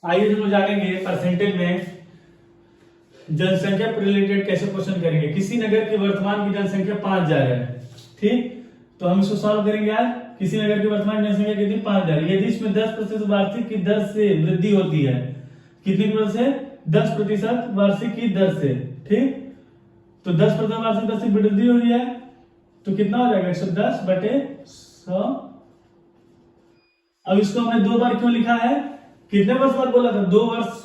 आइए हम लोग जानेंगे परसेंटेज में जनसंख्या रिलेटेड कैसे क्वेश्चन करेंगे। किसी नगर की वर्तमान की जनसंख्या 5,000 है, ठीक। तो हम इसको सॉल्व करेंगे आज। किसी नगर की वर्तमान जनसंख्या कितनी? 5,000। यदि इसमें 10% वार्षिक की दर से वृद्धि होती है, कितनी की दर से? 10% वार्षिक की दर से, ठीक। तो 10% वार्षिक दर से वृद्धि हो रही है तो कितना हो जाएगा? 110/100। अब इसको हमने 2 बार क्यों लिखा है? कितने वर्ष बाद बोला था? 2 वर्ष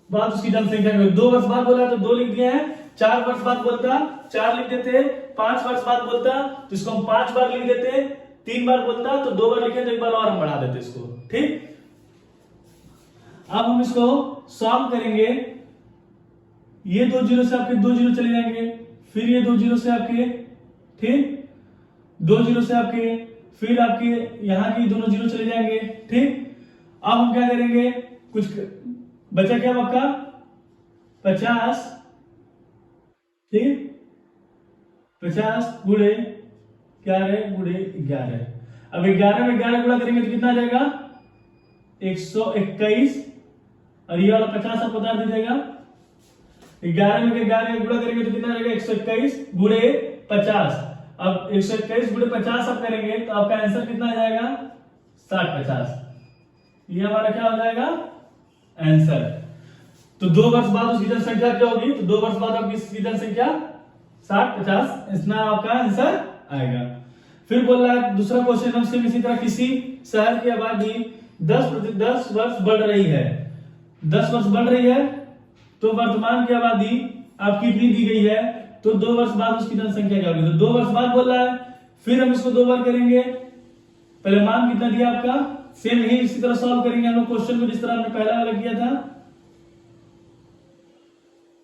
बाद उसकी जनसंख्या में 2 वर्ष बाद बोला तो 2 लिख दिए हैं। 4 वर्ष बाद बोलता 4 लिख देते। 5 वर्ष बाद बोलता तो इसको हम 5 बार लिख देते। 3 बार बोलता तो 2 बार लिखे तो 1 बार और हम बढ़ा देते इसको, ठीक। अब हम इसको सॉल्व करेंगे। ये 2 जीरो से आपके 2 जीरो चले जाएंगे, फिर ये 2 जीरो से आपके, ठीक। 2 जीरो से आपके, फिर आपके यहां की दोनों जीरो चले जाएंगे, ठीक। अब हम क्या करेंगे? कुछ बचा क्या आपका? 50, ठीक। 50 गुणे 11 गुणे 11। अब 11 में 11 गुणा करेंगे तो कितना आ जाएगा? 121। और ये वाला 50 आपको उतार दीजिएगा। 11 में 11 गुणा करेंगे तो कितना आ जाएगा? 121 गुणे 50। अब 121 गुणे 50 आप करेंगे तो आपका आंसर कितना आ जाएगा? 60-50। ये हमारा क्या हो जाएगा? आंसर। तो 2 वर्ष बाद उसकी जनसंख्या क्या होगी? तो 2 वर्ष बाद आपकी इसकी जनसंख्या 60-50, इतना आपका आंसर आएगा। फिर बोल रहा है दूसरा क्वेश्चन हमसे इसी तरह, किसी शहर की आबादी 10 वर्ष बढ़ रही है, 10 वर्ष बढ़ रही है तो वर्तमान की आबादी आपकी कितनी दी गई है? तो 2 वर्ष बाद उसकी जनसंख्या क्या होगी? तो 2 वर्ष बाद बोल रहा है। फिर हम इसको 2 बार करेंगे। पहले मान कितना दिया आपका? सेम यही इसी तरह सॉल्व करेंगे हम लोग क्वेश्चन को जिस तरह हमने पहला वाला किया था।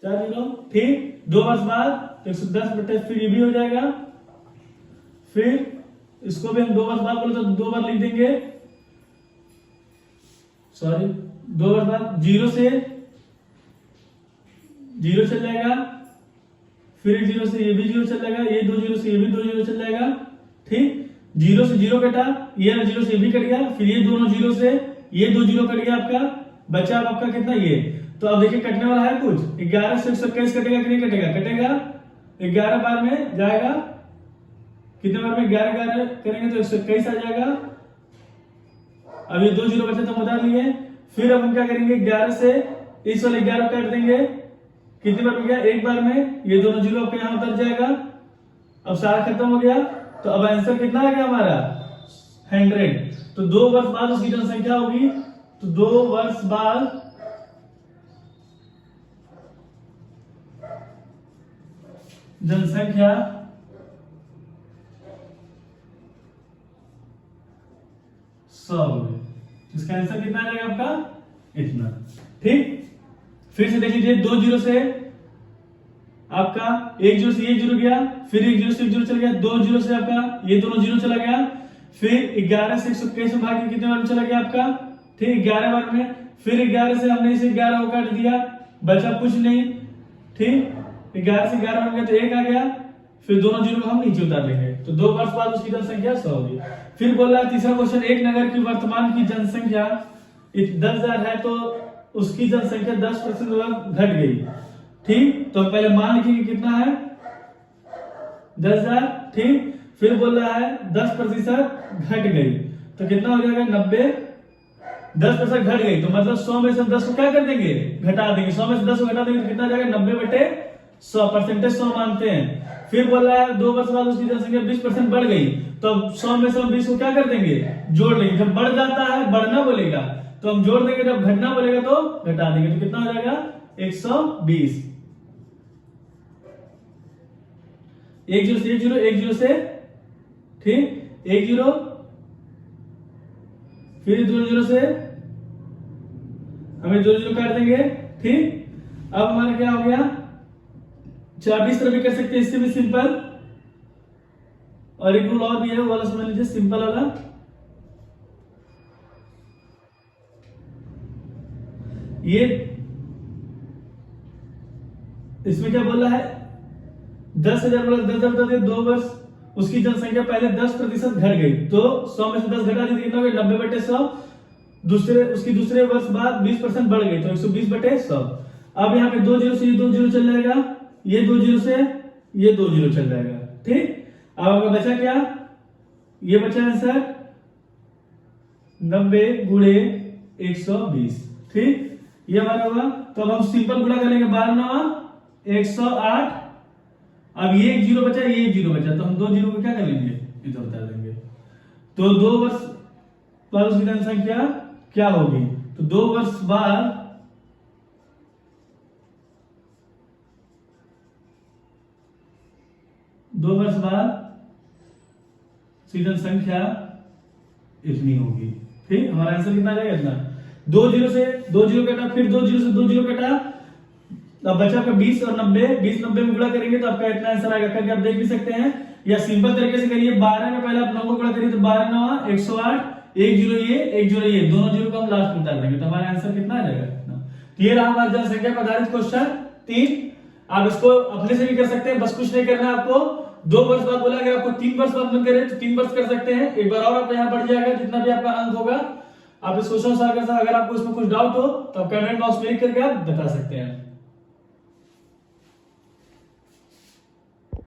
4 जीरो, ठीक। 2 वर्ष बाद तो 110 फिर ये भी हो जाएगा। फिर इसको भी हम 2 वर्ष बाद बोले तो 2 बार लिख देंगे। सॉरी, 2 वर्ष बाद 0 से 0 चल जाएगा, फिर 1 0 से ये भी 0 चल जाएगा, ये 2 0 से ये भी 2 0 चल जाएगा, ठीक। 0 से 0 कटा, ये 0 से ये भी कट गया, फिर ये दोनों 0 से ये 2 0 कट गया आपका। बचा आपका कितना? ये। तो अब देखिए कटने वाला है कुछ। 11 से 121 कटेगा कि नहीं कटेगा? कटेगा। 11 बार में जाएगा, कितने बार में? 11 करेंगे तो 121 आ जाएगा। अब ये 2 0 बचे तो हम उतार लिए। फिर अब हम क्या करेंगे? 11 से इस वाले 11 काट देंगे, कितनी बार में गया? 1 बार में। ये दोनों जीरो आपके यहां उतर जाएगा। अब सारा खत्म हो गया तो अब आंसर कितना आ गया हमारा? 100। तो 2 वर्ष बाद उसकी जनसंख्या होगी, तो 2 वर्ष बाद जनसंख्या 100 होगी। इसका आंसर कितना आ जाएगा आपका? इतना, ठीक। फिर से देख लीजिए, 2 जीरो से आपका 1 जीरो से 1 जीरो गया, फिर 1 जीरो से 1 जीरो चला गया, 2 जीरो से आपका ये दोनों जीरो चला गया, फिर 11 से 121 में भाग के कितने बार में चला गया आपका? ठीक, 11 बार में। फिर 11 से हमने इसे 11 को काट दिया, बचा कुछ नहीं, ठीक। 11 से 11 बार में तो 1 आ गया, फिर दोनों जीरो को हम नीचे उतार लेंगे तो 2 वर्ष बाद उसकी जनसंख्या 100 होगी। फिर बोल रहा है तीसरा क्वेश्चन, एक नगर की वर्तमान की जनसंख्या 10,000 है तो उसकी जनसंख्या 10% घट गई, ठीक। तो पहले मान लिखेंगे कितना है? 10,000, ठीक। फिर बोल रहा है 10% घट गई तो कितना हो जाएगा? 90। 10% घट गई तो मतलब 100 में से हम 10 को क्या कर देंगे? घटा देंगे। 100 में से 10 को घटा देंगे तो कितना जाएगा? 90/100, परसेंटेज 100 मानते हैं। फिर बोल रहा है 2 वर्ष बाद उसकी जनसंख्या 20% बढ़ गई तो 100 में से हम 20 को क्या कर देंगे? जोड़ लेंगे। जब बढ़ जाता है, बढ़ना बोलेगा तो हम जोड़ देंगे, जब घटना बोलेगा तो घटा देंगे। तो कितना हो जाएगा? 120। 1 जीरो से 1 जीरो, 1 जीरो से, ठीक, 1 जीरो, फिर 2 जीरो से हमें 2 जीरो काट देंगे, ठीक। अब हमारा क्या हो गया? 24 तरह भी कर सकते हैं, इससे भी सिंपल। और एक रूल और भी है, वो वाला समझ लीजिए, सिंपल वाला। ये इसमें क्या बोल रहा है? 10,000 प्लस 10,000 2 वर्ष उसकी जनसंख्या पहले 10% घट गई तो 100 में से 10 घटा दी कितना हो गया? 90/100। दूसरे वर्ष बाद 20% बढ़ गई तो 120/100। अब यहाँ पे 2 जीरो से ये 2 जीरो चल जाएगा, ये 2 जीरो से ये 2 जीरो चल जाएगा। ठीक, अब आपका बचा क्या, ये बचा आंसर 90 गुणे 120। ठीक, ये हमारा होगा। तो अब हम सिंपल गुणा करेंगे, 12 108। अब ये एक जीरो बचा, ये एक जीरो बचा, तो हम 2 जीरो को क्या कर लेंगे, इधर बता देंगे। तो 2 वर्ष बाद उसकी जनसंख्या क्या होगी, तो 2 वर्ष बाद उसकी जनसंख्या इतनी होगी। ठीक, हमारा आंसर कितना आ जाएगा, इतना। 2 जीरो से 2 जीरो कटा, फिर 2 जीरो से 2 जीरो कटा, अब बचा आपका 20 और 90, 20 90 में गुणा करेंगे तो आपका इतना आंसर आएगा। करके आप देख भी सकते हैं, या सिंपल तरीके से करिए, 12 में पहले आप 9 को गुणा करिए तो 12 9 108, एक जीरो ये एक जीरो ये, दोनों जीरो को हम लास्ट में उतार देंगे तो हमारा आंसर कितना आ जाएगा, इतना। ये रहा हमारा जनसंख्या पर आधारित क्वेश्चन 3। आप इसको अपने से भी कर सकते हैं, बस कुछ नहीं करना है आपको। 2 वर्ष बाद बोला, अगर आपको 3 वर्ष बाद मन करे तो 3 वर्ष कर सकते हैं। एक बार और आपका यहाँ बढ़ जाएगा, जितना भी आपका अंक होगा। आप इस क्वेश्चन सॉल्व कर सकते हैं। अगर आपको इसमें कुछ डाउट हो तो आप कमेंट बॉक्स में लिख करके आप बता सकते हैं।